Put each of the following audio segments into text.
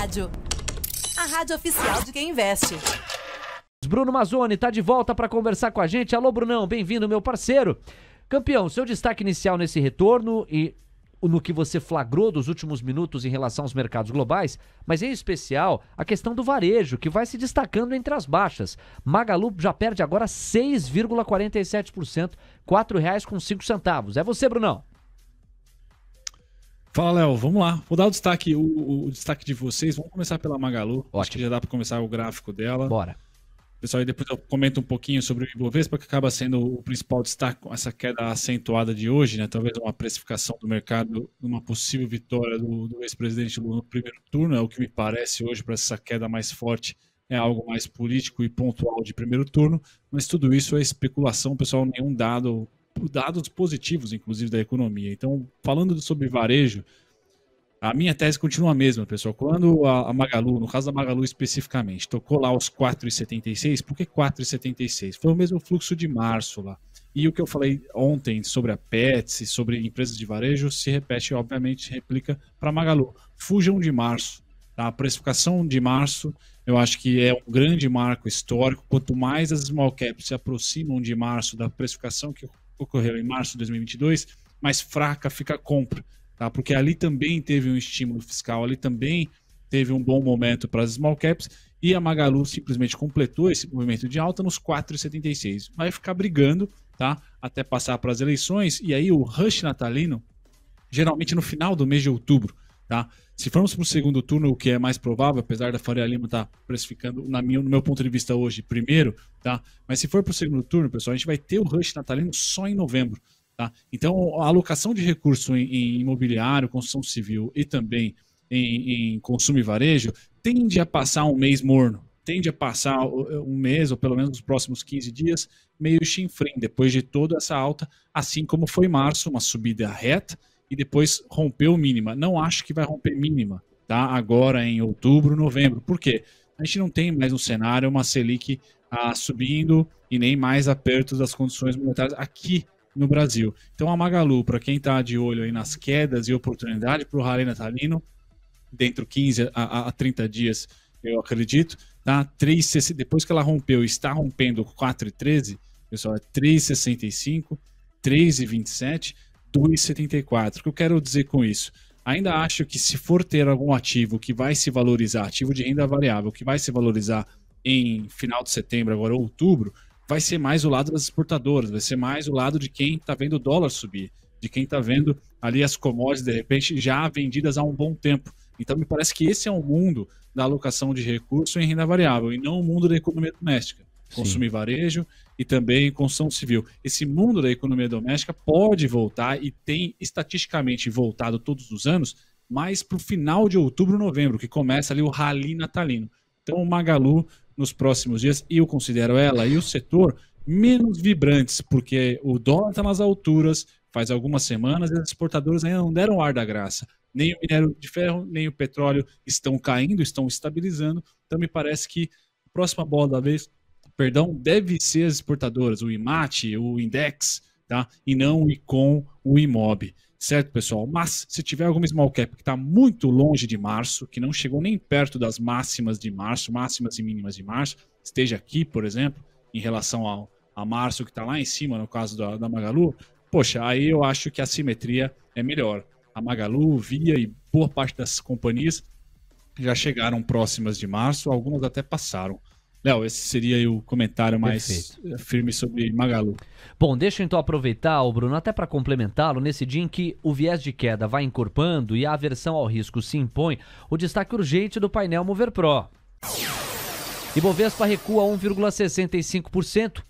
Rádio. A rádio oficial de quem investe. Bruno Mazzoni está de volta para conversar com a gente. Alô, Brunão, bem-vindo, meu parceiro. Campeão, seu destaque inicial nesse retorno e no que você flagrou dos últimos minutos em relação aos mercados globais, mas em especial a questão do varejo, que vai se destacando entre as baixas. Magalu já perde agora 6,47%, R$ 4,05. É você, Brunão. Fala, Léo, vamos lá. Vou dar o destaque, o destaque de vocês. Vamos começar pela Magalu. Ótimo. Acho que já dá para começar o gráfico dela. Bora. Pessoal, e depois eu comento um pouquinho sobre o Ibovespa, que acaba sendo o principal destaque com essa queda acentuada de hoje, né? Talvez uma precificação do mercado, uma possível vitória do ex-presidente Lula no primeiro turno, é o que me parece hoje para essa queda mais forte, é algo mais político e pontual de primeiro turno, mas tudo isso é especulação, pessoal, nenhum dados positivos, inclusive, da economia. Então, falando sobre varejo, a minha tese continua a mesma, pessoal. Quando a Magalu, no caso da Magalu especificamente, tocou lá os 4,76, por que 4,76? Foi o mesmo fluxo de março lá. E o que eu falei ontem sobre a Pets, sobre empresas de varejo, se repete, obviamente, replica para a Magalu. Fujam de março. Tá? A precificação de março, eu acho que é um grande marco histórico. Quanto mais as small caps se aproximam de março, da precificação que ocorreu em março de 2022, mais fraca fica a compra. Tá? Porque ali também teve um estímulo fiscal, ali também teve um bom momento para as small caps e a Magalu simplesmente completou esse movimento de alta nos 4,76. Vai ficar brigando, tá? Até passar para as eleições e aí o rush natalino, geralmente no final do mês de outubro. Tá? Se formos para o segundo turno, o que é mais provável, apesar da Faria Lima estar precificando, no meu ponto de vista hoje, primeiro, tá? Mas se for para o segundo turno, pessoal, a gente vai ter o rush natalino só em novembro. Tá? Então, a alocação de recurso em imobiliário, construção civil e também em consumo e varejo tende a passar um mês morno, tende a passar um mês, ou pelo menos nos próximos 15 dias, meio chinfrim, depois de toda essa alta, assim como foi março, uma subida reta e depois rompeu mínima. Não acho que vai romper mínima, tá? Agora em outubro, novembro. Por quê? A gente não tem mais no cenário uma Selic subindo e nem mais aperto das condições monetárias aqui no Brasil. Então a Magalu, para quem está de olho aí nas quedas e oportunidade para o rally natalino, dentro de 15 a 30 dias, eu acredito, tá? Depois que ela rompeu, está rompendo 4,13, pessoal, é 3,65, 3,27, 2,74. O que eu quero dizer com isso? Ainda acho que se for ter algum ativo que vai se valorizar, ativo de renda variável, que vai se valorizar em final de setembro, agora outubro, vai ser mais o lado das exportadoras, vai ser mais o lado de quem está vendo o dólar subir, de quem está vendo ali as commodities, de repente, já vendidas há um bom tempo. Então, me parece que esse é o mundo da alocação de recurso em renda variável, e não o mundo da economia doméstica. Consumo e varejo e também construção civil. Esse mundo da economia doméstica pode voltar e tem estatisticamente voltado todos os anos, mas para o final de outubro, novembro, que começa ali o rally natalino. Então, o Magalu, nos próximos dias, eu considero ela e o setor menos vibrantes, porque o dólar está nas alturas, faz algumas semanas, e as exportadoras ainda não deram ar da graça. Nem o minério de ferro, nem o petróleo estão caindo, estão estabilizando. Então, me parece que a próxima bola da vez, deve ser as exportadoras, o IMAT, o Index, tá? E não o ICOM, o IMOB. Certo, pessoal? Mas se tiver alguma small cap que está muito longe de março, que não chegou nem perto das máximas de março, máximas e mínimas de março, esteja aqui, por exemplo, em relação a março, que está lá em cima, no caso da Magalu, poxa, aí eu acho que a simetria é melhor. A Magalu, Via e boa parte das companhias já chegaram próximas de março, algumas até passaram. Léo, esse seria o comentário mais firme sobre Magalu. Bom, deixa eu então aproveitar, Bruno, até para complementá-lo, nesse dia em que o viés de queda vai encorpando e a aversão ao risco se impõe, o destaque urgente do painel Mover Pro. Ibovespa recua 1,65%.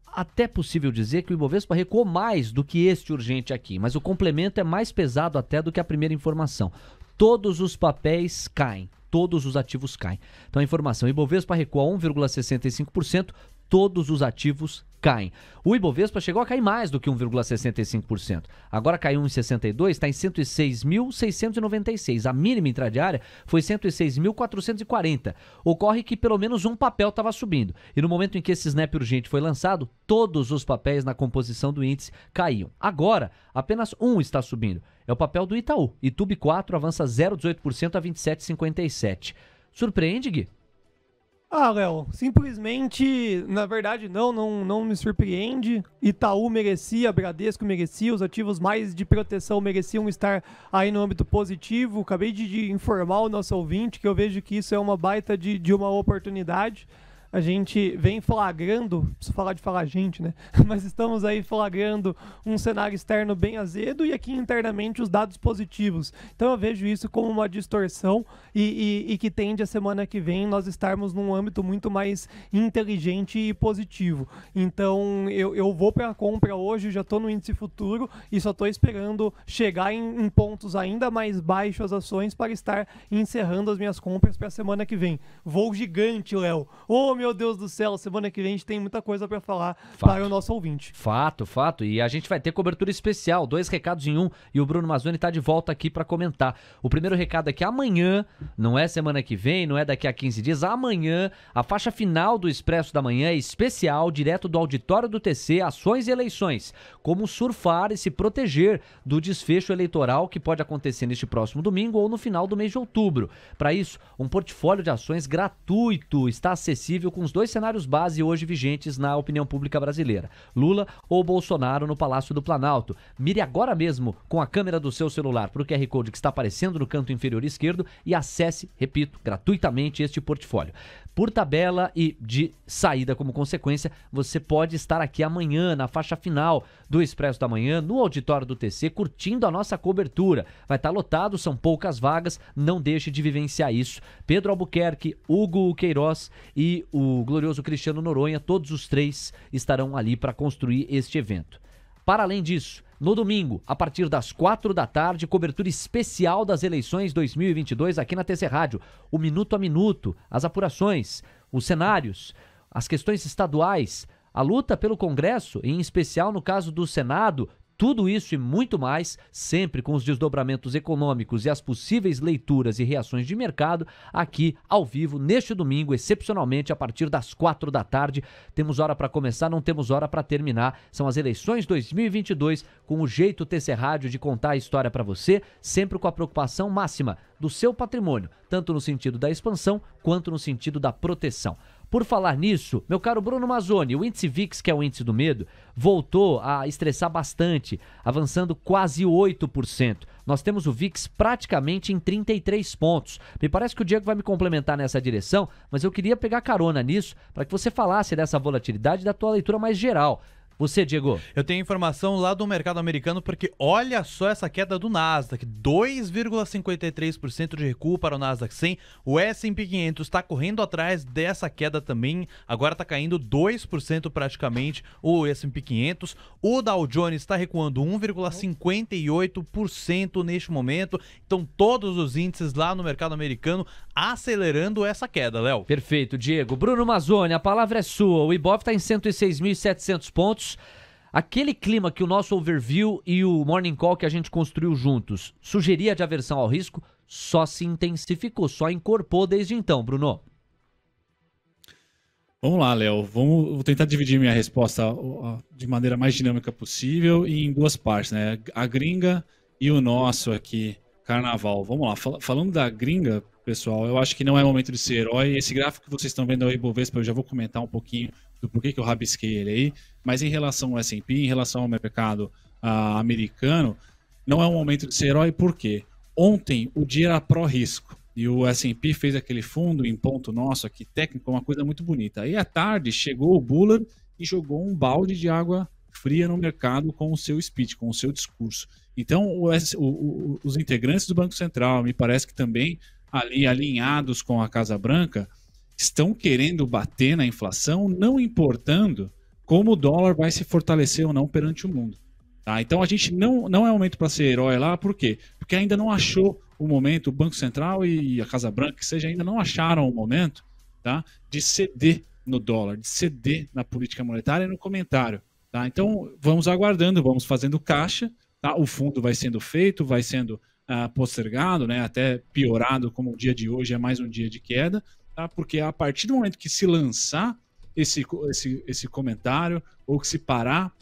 Até possível dizer que o Ibovespa recuou mais do que este urgente aqui, mas o complemento é mais pesado até do que a primeira informação. Todos os papéis caem. Todos os ativos caem. Então a informação, Ibovespa recua 1,65%, todos os ativos caem. O Ibovespa chegou a cair mais do que 1,65%. Agora caiu 1,62%, está em 106.696. A mínima intradiária foi 106.440. Ocorre que pelo menos um papel estava subindo. E no momento em que esse snap urgente foi lançado, todos os papéis na composição do índice caíam. Agora, apenas um está subindo. É o papel do Itaú. Itub 4 avança 0,18% a 27,57. Surpreende, Gui? Léo, simplesmente, na verdade, não me surpreende. Itaú merecia, Bradesco merecia, os ativos mais de proteção mereciam estar aí no âmbito positivo. Acabei de informar o nosso ouvinte que eu vejo que isso é uma baita de uma oportunidade. A gente vem flagrando, preciso falar de falar gente, né? Mas estamos aí flagrando um cenário externo bem azedo e aqui internamente os dados positivos. Então eu vejo isso como uma distorção e que tende a semana que vem nós estarmos num âmbito muito mais inteligente e positivo. Então eu vou para a compra hoje, já estou no índice futuro e só estou esperando chegar em pontos ainda mais baixos as ações para estar encerrando as minhas compras para a semana que vem. Voo gigante, Léo. Meu Deus do céu, semana que vem a gente tem muita coisa para falar para o nosso ouvinte. Fato. E a gente vai ter cobertura especial, 2 recados em um, e o Bruno Mazzoni está de volta aqui para comentar. O primeiro recado é que amanhã, não é semana que vem, não é daqui a 15 dias, amanhã, a faixa final do Expresso da Manhã é especial, direto do auditório do TC, ações e eleições. Como surfar e se proteger do desfecho eleitoral que pode acontecer neste próximo domingo ou no final do mês de outubro. Para isso, um portfólio de ações gratuito está acessível com os 2 cenários base hoje vigentes na opinião pública brasileira. Lula ou Bolsonaro no Palácio do Planalto. Mire agora mesmo com a câmera do seu celular para o QR Code que está aparecendo no canto inferior esquerdo e acesse, repito, gratuitamente este portfólio. Por tabela e de saída como consequência, você pode estar aqui amanhã na faixa final do Expresso da Manhã, no auditório do TC, curtindo a nossa cobertura. Vai estar lotado, são poucas vagas, não deixe de vivenciar isso. Pedro Albuquerque, Hugo Queiroz e o glorioso Cristiano Noronha, todos os 3 estarão ali para construir este evento. Para além disso, no domingo, a partir das 4 da tarde, cobertura especial das eleições 2022 aqui na TC Rádio. O minuto a minuto, as apurações, os cenários, as questões estaduais, a luta pelo Congresso, em especial no caso do Senado, tudo isso e muito mais, sempre com os desdobramentos econômicos e as possíveis leituras e reações de mercado, aqui ao vivo, neste domingo, excepcionalmente a partir das 4 da tarde. Temos hora para começar, não temos hora para terminar. São as eleições 2022, com o jeito TC Rádio de contar a história para você, sempre com a preocupação máxima do seu patrimônio, tanto no sentido da expansão quanto no sentido da proteção. Por falar nisso, meu caro Bruno Mazzoni, o índice VIX, que é o índice do medo, voltou a estressar bastante, avançando quase 8%. Nós temos o VIX praticamente em 33 pontos. Me parece que o Diego vai me complementar nessa direção, mas eu queria pegar carona nisso para que você falasse dessa volatilidade e da tua leitura mais geral. Você, Diego? Eu tenho informação lá do mercado americano, porque olha só essa queda do Nasdaq, 2,53% de recuo para o Nasdaq 100, o S&P 500 está correndo atrás dessa queda também, agora está caindo 2% praticamente o S&P 500, o Dow Jones está recuando 1,58% neste momento, então todos os índices lá no mercado americano acelerando essa queda, Léo. Perfeito, Diego. Bruno Mazzoni, a palavra é sua, o Ibov está em 106.700 pontos. Aquele clima que o nosso overview e o morning call que a gente construiu juntos sugeria de aversão ao risco, só se intensificou, só incorporou desde então, Bruno. Vamos lá, Léo. Vou tentar dividir minha resposta de maneira mais dinâmica possível e em 2 partes, né? A gringa e o nosso aqui, carnaval. Vamos lá. Falando da gringa, pessoal, eu acho que não é momento de ser herói. Esse gráfico que vocês estão vendo aí, Ibovespa, eu já vou comentar um pouquinho do porquê que eu rabisquei ele aí, mas em relação ao S&P, em relação ao mercado americano, não é um momento de ser herói, por quê? Ontem o dia era pró-risco e o S&P fez aquele fundo em ponto nosso aqui, técnico, uma coisa muito bonita. Aí à tarde chegou o Bullard e jogou um balde de água fria no mercado com o seu speech, com o seu discurso. Então os integrantes do Banco Central, me parece que também ali alinhados com a Casa Branca, estão querendo bater na inflação, não importando como o dólar vai se fortalecer ou não perante o mundo. Tá? Então a gente não é momento para ser herói lá, por quê? Porque ainda não achou o momento, o Banco Central e a Casa Branca, que seja, ainda não acharam o momento, tá, de ceder no dólar, de ceder na política monetária e no comentário. Tá? Então, vamos aguardando, vamos fazendo caixa, tá? O fundo vai sendo feito, vai sendo postergado, né? Até piorado, como o dia de hoje é mais um dia de queda, tá? Porque a partir do momento que se lançar esse comentário, ou que se parar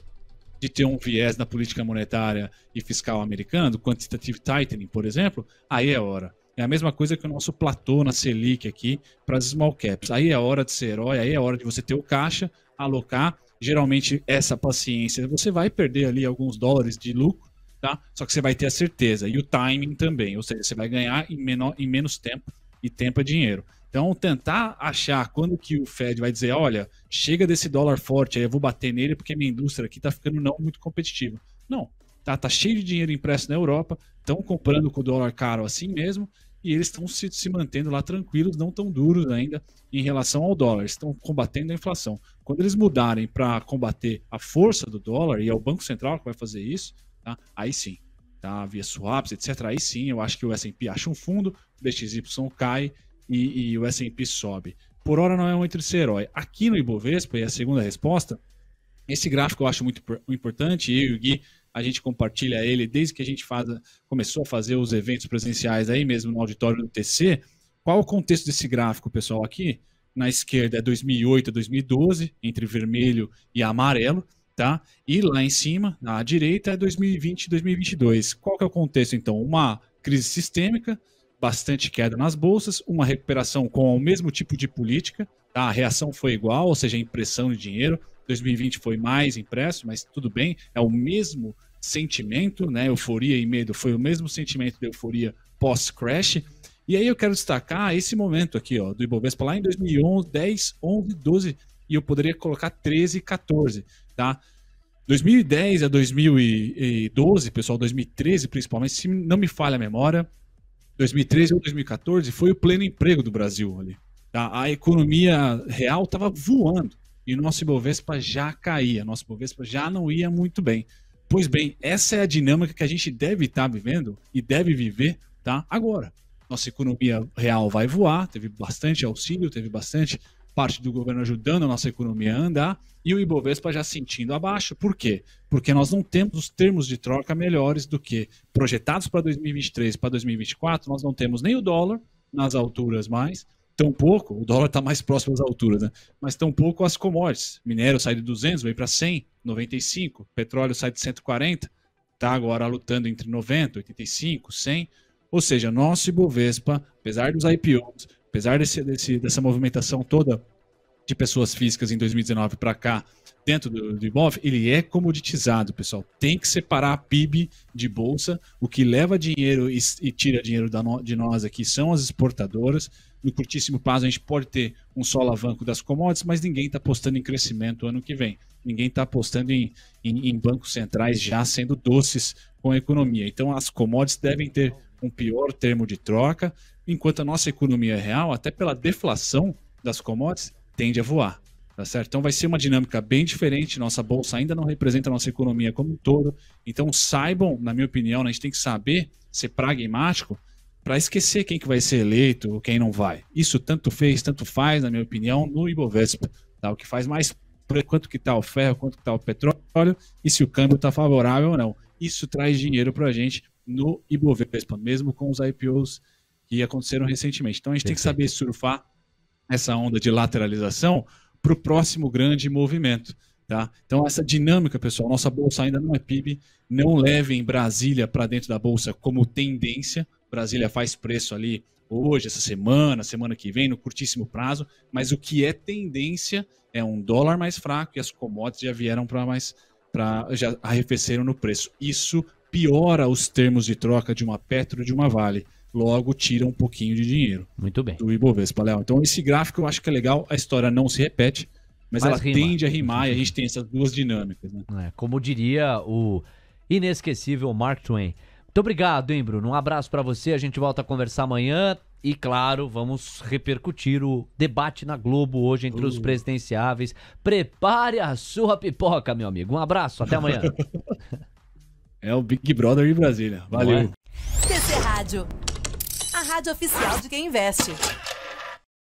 de ter um viés na política monetária e fiscal americana, do quantitative tightening, por exemplo, aí é a hora. É a mesma coisa que o nosso platô na Selic aqui para as small caps. Aí é a hora de ser herói, aí é a hora de você ter o caixa, alocar. Geralmente, essa paciência, você vai perder ali alguns dólares de lucro, tá? Só que você vai ter a certeza e o timing também. Ou seja, você vai ganhar em menos tempo, e tempo é dinheiro. Então, tentar achar quando que o Fed vai dizer, olha, chega desse dólar forte, aí eu vou bater nele porque minha indústria aqui está ficando não muito competitiva. Não, tá cheio de dinheiro impresso na Europa, estão comprando com o dólar caro assim mesmo, e eles estão se mantendo lá tranquilos, não tão duros ainda em relação ao dólar, estão combatendo a inflação. Quando eles mudarem para combater a força do dólar, e é o Banco Central que vai fazer isso, tá? Aí sim, tá? Via swaps, etc. Aí sim, eu acho que o S&P acha um fundo, o DXY cai e o S&P sobe. Por hora não é muito esse herói. Aqui no Ibovespa, e a segunda resposta, esse gráfico eu acho muito importante, eu e o Gui, a gente compartilha ele desde que a gente começou a fazer os eventos presenciais aí mesmo no auditório do TC. Qual o contexto desse gráfico, pessoal? Aqui na esquerda é 2008 a 2012, entre vermelho e amarelo, tá? E lá em cima, na direita, é 2020 e 2022. Qual que é o contexto, então? Uma crise sistêmica, bastante queda nas bolsas, uma recuperação com o mesmo tipo de política, tá? A reação foi igual, ou seja, a impressão de dinheiro. 2020 foi mais impresso, mas tudo bem, é o mesmo sentimento, né? Euforia e medo foi o mesmo sentimento de euforia pós-crash. E aí eu quero destacar esse momento aqui, ó, do Ibovespa lá em 2011, 10, 11, 12, e eu poderia colocar 13 e 14, tá? 2010 a 2012, pessoal, 2013 principalmente, se não me falha a memória, 2013 ou 2014 foi o pleno emprego do Brasil ali, tá? A economia real estava voando. E o nosso Ibovespa já caía, nosso Ibovespa já não ia muito bem. Pois bem, essa é a dinâmica que a gente deve estar vivendo e deve viver, tá? Agora. Nossa economia real vai voar, teve bastante auxílio, teve bastante parte do governo ajudando a nossa economia a andar, e o Ibovespa já sentindo abaixo. Por quê? Porque nós não temos os termos de troca melhores do que projetados para 2023 para 2024, nós não temos nem o dólar nas alturas mais, tampouco, o dólar está mais próximo das alturas, né? Mas tampouco as commodities. Minério sai de 200, veio para 100, 95, petróleo sai de 140, está agora lutando entre 90, 85, 100, ou seja, nosso Ibovespa, apesar dos IPOs, apesar dessa movimentação toda de pessoas físicas em 2019 para cá, dentro do Ibov, ele é comoditizado, pessoal. Tem que separar a PIB de bolsa. O que leva dinheiro e tira dinheiro de nós aqui são as exportadoras. No curtíssimo prazo, a gente pode ter um só alavanco das commodities, mas ninguém está apostando em crescimento ano que vem. Ninguém está apostando em bancos centrais já sendo doces com a economia. Então, as commodities devem ter um pior termo de troca, enquanto a nossa economia real, até pela deflação das commodities, tende a voar. Tá certo? Então vai ser uma dinâmica bem diferente. Nossa bolsa ainda não representa a nossa economia como um todo. Então saibam, na minha opinião, a gente tem que saber ser pragmático para esquecer quem que vai ser eleito ou quem não vai. Isso tanto faz, na minha opinião, no Ibovespa. Tá? O que faz mais quanto que está o ferro, quanto que está o petróleo e se o câmbio está favorável ou não. Isso traz dinheiro para a gente no Ibovespa, mesmo com os IPOs que aconteceram recentemente. Então a gente tem que saber surfar essa onda de lateralização para o próximo grande movimento. Tá? Então essa dinâmica, pessoal, nossa bolsa ainda não é PIB, não levem Brasília para dentro da bolsa como tendência. Brasília faz preço ali hoje, essa semana que vem, no curtíssimo prazo, mas o que é tendência é um dólar mais fraco e as commodities já vieram já arrefeceram no preço. Isso piora os termos de troca de uma Petro e de uma Vale. Logo, tira um pouquinho de dinheiro. Muito bem. Do Ibovespa, Léo. Então, esse gráfico eu acho que é legal. A história não se repete, mas ela tende a rimar e a gente tem essas duas dinâmicas. Né? Como diria o inesquecível Mark Twain. Muito obrigado, hein, Bruno? Um abraço para você. A gente volta a conversar amanhã. E, claro, vamos repercutir o debate na Globo hoje entre os presidenciáveis. Prepare a sua pipoca, meu amigo. Um abraço. Até amanhã. É o Big Brother de Brasília. Valeu. TC Rádio, a rádio oficial de quem investe.